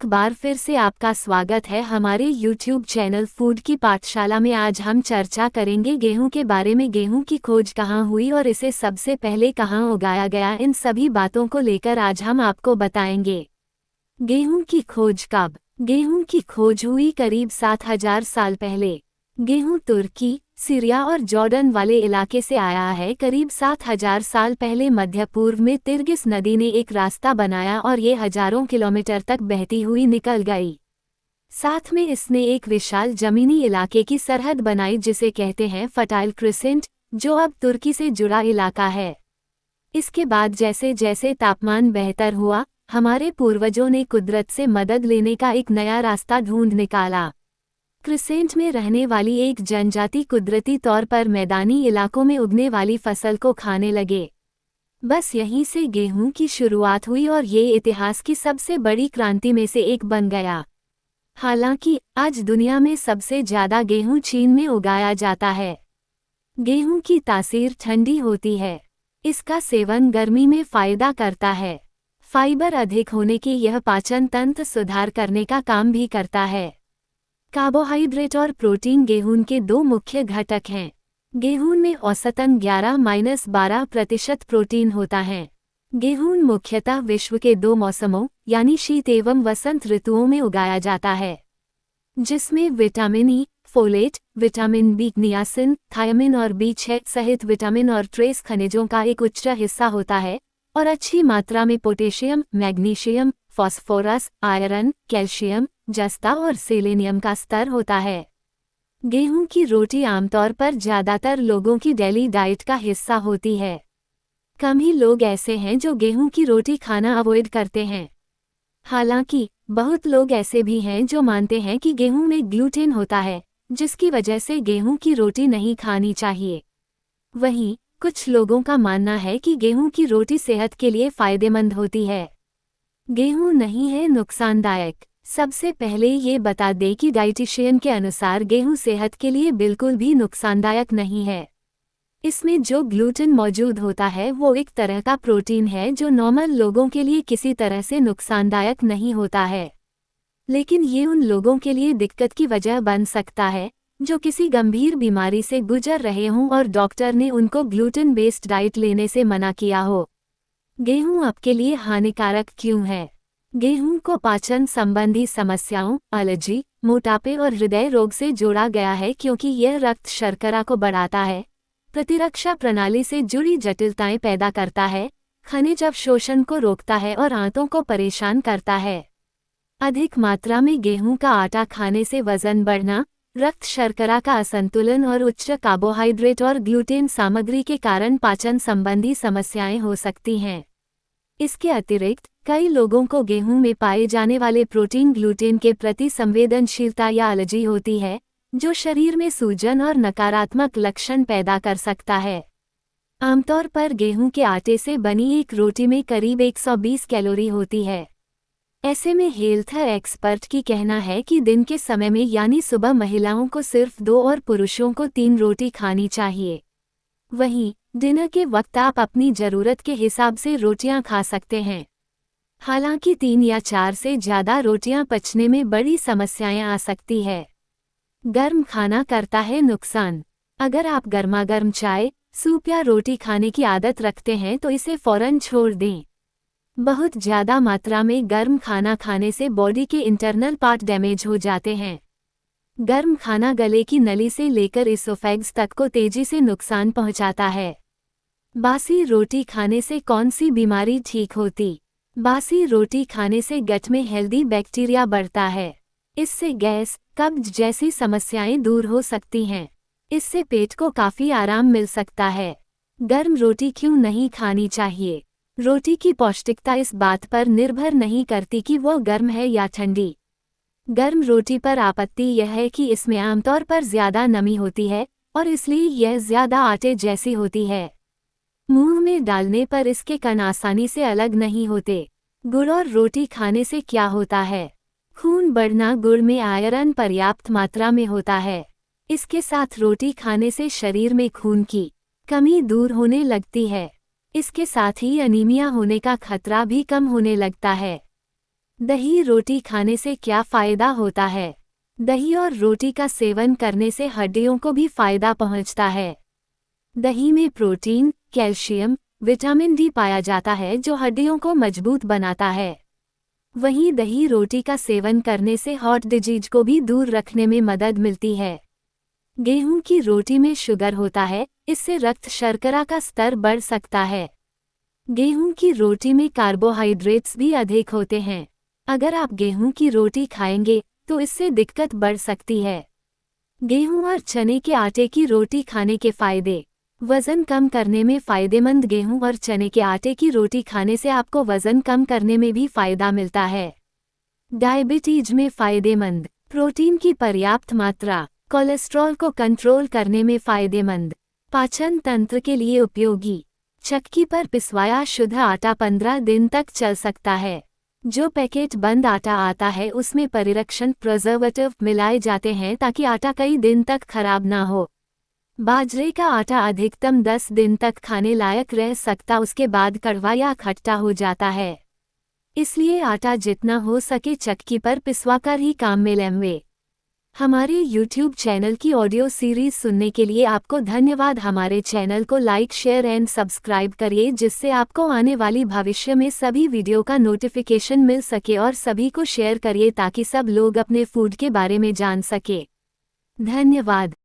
एक बार फिर से आपका स्वागत है हमारे YouTube चैनल फूड की पाठशाला में। आज हम चर्चा करेंगे गेहूं के बारे में। गेहूं की खोज कहां हुई और इसे सबसे पहले कहां उगाया गया, इन सभी बातों को लेकर आज हम आपको बताएंगे। गेहूं की खोज कब? गेहूं की खोज हुई करीब 7000 साल पहले। गेहूं तुर्की, सीरिया और जॉर्डन वाले इलाके से आया है। करीब 7000 साल पहले मध्य पूर्व में तिर्गिस नदी ने एक रास्ता बनाया और ये हजारों किलोमीटर तक बहती हुई निकल गई। साथ में इसने एक विशाल जमीनी इलाके की सरहद बनाई जिसे कहते हैं फर्टाइल क्रिसेंट, जो अब तुर्की से जुड़ा इलाका है। इसके बाद जैसे जैसे तापमान बेहतर हुआ, हमारे पूर्वजों ने कुदरत से मदद लेने का एक नया रास्ता ढूंढ निकाला। क्रिसेंट में रहने वाली एक जनजाति कुदरती तौर पर मैदानी इलाकों में उगने वाली फसल को खाने लगे। बस यहीं से गेहूं की शुरुआत हुई और ये इतिहास की सबसे बड़ी क्रांति में से एक बन गया। हालांकि आज दुनिया में सबसे ज्यादा गेहूं चीन में उगाया जाता है। गेहूं की तासीर ठंडी होती है। इसका सेवन गर्मी में फायदा करता है। फाइबर अधिक होने की यह पाचन तंत्र सुधार करने का काम भी करता है। कार्बोहाइड्रेट और प्रोटीन गेहूं के दो मुख्य घटक हैं। गेहूं में औसतन 11-12% प्रोटीन होता है। गेहूं मुख्यतः विश्व के दो मौसमों यानी शीत एवं वसंत ऋतुओं में उगाया जाता है, जिसमें vitamin E, folate, vitamin B, niacin, thiamine और B6 सहित विटामिन और ट्रेस खनिजों का एक उच्च हिस्सा होता है और अच्छी मात्रा में potassium, magnesium, phosphorus, iron, calcium, जस्ता और सेलेनियम का स्तर होता है। गेहूं की रोटी आमतौर पर ज्यादातर लोगों की डेली डाइट का हिस्सा होती है। कम ही लोग ऐसे हैं जो गेहूं की रोटी खाना अवॉइड करते हैं। हालांकि बहुत लोग ऐसे भी हैं जो मानते हैं कि गेहूं में ग्लूटेन होता है, जिसकी वजह से गेहूं की रोटी नहीं खानी चाहिए। वहीं कुछ लोगों का मानना है कि गेहूं की रोटी सेहत के लिए फायदेमंद होती है। गेहूं नहीं है नुकसानदायक। सबसे पहले ये बता दें कि डाइटिशियन के अनुसार गेहूं सेहत के लिए बिल्कुल भी नुकसानदायक नहीं है। इसमें जो ग्लूटेन मौजूद होता है वो एक तरह का प्रोटीन है जो नॉर्मल लोगों के लिए किसी तरह से नुकसानदायक नहीं होता है, लेकिन ये उन लोगों के लिए दिक्कत की वजह बन सकता है जो किसी गंभीर बीमारी से गुजर रहे हों और डॉक्टर ने उनको ग्लूटेन बेस्ड डाइट लेने से मना किया हो। गेहूं आपके लिए हानिकारक क्यों है? गेहूं को पाचन संबंधी समस्याओं, एलर्जी, मोटापे और हृदय रोग से जोड़ा गया है क्योंकि यह रक्त शर्करा को बढ़ाता है, प्रतिरक्षा प्रणाली से जुड़ी जटिलताएं पैदा करता है, खनिज अवशोषण को रोकता है और आंतों को परेशान करता है। अधिक मात्रा में गेहूं का आटा खाने से वजन बढ़ना, रक्त शर्करा का असंतुलन और उच्च कार्बोहाइड्रेट और ग्लूटेन सामग्री के कारण पाचन संबंधी समस्याएं हो सकती हैं। इसके अतिरिक्त कई लोगों को गेहूं में पाए जाने वाले प्रोटीन ग्लूटेन के प्रति संवेदनशीलता या एलर्जी होती है, जो शरीर में सूजन और नकारात्मक लक्षण पैदा कर सकता है। आमतौर पर गेहूं के आटे से बनी एक रोटी में करीब 120 कैलोरी होती है। ऐसे में हेल्थ एक्सपर्ट की कहना है कि दिन के समय में यानी सुबह महिलाओं को सिर्फ 2 और पुरुषों को 3 रोटी खानी चाहिए। वहीं डिनर के वक्त आप अपनी ज़रूरत के हिसाब से रोटियां खा सकते हैं। हालांकि 3 या 4 से ज़्यादा रोटियां पचने में बड़ी समस्याएं आ सकती है। गर्म खाना करता है नुकसान। अगर आप गर्मागर्म चाय, सूप या रोटी खाने की आदत रखते हैं तो इसे फौरन छोड़ दें। बहुत ज़्यादा मात्रा में गर्म खाना खाने से बॉडी के इंटरनल पार्ट डैमेज हो जाते हैं। गर्म खाना गले की नली से लेकर इसोफेगस तक को तेजी से नुकसान पहुंचाता है। बासी रोटी खाने से कौन सी बीमारी ठीक होती? बासी रोटी खाने से गट में हेल्दी बैक्टीरिया बढ़ता है। इससे गैस, कब्ज जैसी समस्याएं दूर हो सकती हैं। इससे पेट को काफ़ी आराम मिल सकता है। गर्म रोटी क्यों नहीं खानी चाहिए? रोटी की पौष्टिकता इस बात पर निर्भर नहीं करती कि वो गर्म है या ठंडी। गर्म रोटी पर आपत्ति यह है कि इसमें आमतौर पर ज़्यादा नमी होती है और इसलिए यह ज़्यादा आटे जैसी होती है। मुंह में डालने पर इसके कण आसानी से अलग नहीं होते। गुड़ और रोटी खाने से क्या होता है? खून बढ़ना। गुड़ में आयरन पर्याप्त मात्रा में होता है। इसके साथ रोटी खाने से शरीर में खून की कमी दूर होने लगती है। इसके साथ ही अनीमिया होने का खतरा भी कम होने लगता है। दही रोटी खाने से क्या फ़ायदा होता है? दही और रोटी का सेवन करने से हड्डियों को भी फ़ायदा पहुंचता है। दही में प्रोटीन, कैल्शियम, विटामिन डी पाया जाता है जो हड्डियों को मजबूत बनाता है। वहीं दही रोटी का सेवन करने से हार्ट डिजीज को भी दूर रखने में मदद मिलती है। गेहूं की रोटी में शुगर होता है, इससे रक्त शर्करा का स्तर बढ़ सकता है। गेहूं की रोटी में कार्बोहाइड्रेट्स भी अधिक होते हैं। अगर आप गेहूं की रोटी खाएंगे तो इससे दिक्कत बढ़ सकती है। गेहूं और चने के आटे की रोटी खाने के फायदे। वजन कम करने में फायदेमंद। गेहूं और चने के आटे की रोटी खाने से आपको वजन कम करने में भी फायदा मिलता है। डायबिटीज में फायदेमंद। प्रोटीन की पर्याप्त मात्रा। कोलेस्ट्रॉल को कंट्रोल करने में फायदेमंद। पाचन तंत्र के लिए उपयोगी। चक्की पर पिसवाया शुद्ध आटा 15 दिन तक चल सकता है। जो पैकेट बंद आटा आता है उसमें परिरक्षण प्रिजर्वेटिव मिलाए जाते हैं ताकि आटा कई दिन तक खराब ना हो। बाजरे का आटा अधिकतम 10 दिन तक खाने लायक रह सकता, उसके बाद कड़वा या खट्टा हो जाता है। इसलिए आटा जितना हो सके चक्की पर पिसवाकर ही काम में लेंगे। हमारे YouTube चैनल की ऑडियो सीरीज सुनने के लिए आपको धन्यवाद। हमारे चैनल को लाइक, शेयर एंड सब्सक्राइब करिए जिससे आपको आने वाली भविष्य में सभी वीडियो का नोटिफिकेशन मिल सके और सभी को शेयर करिए ताकि सब लोग अपने फूड के बारे में जान सके। धन्यवाद।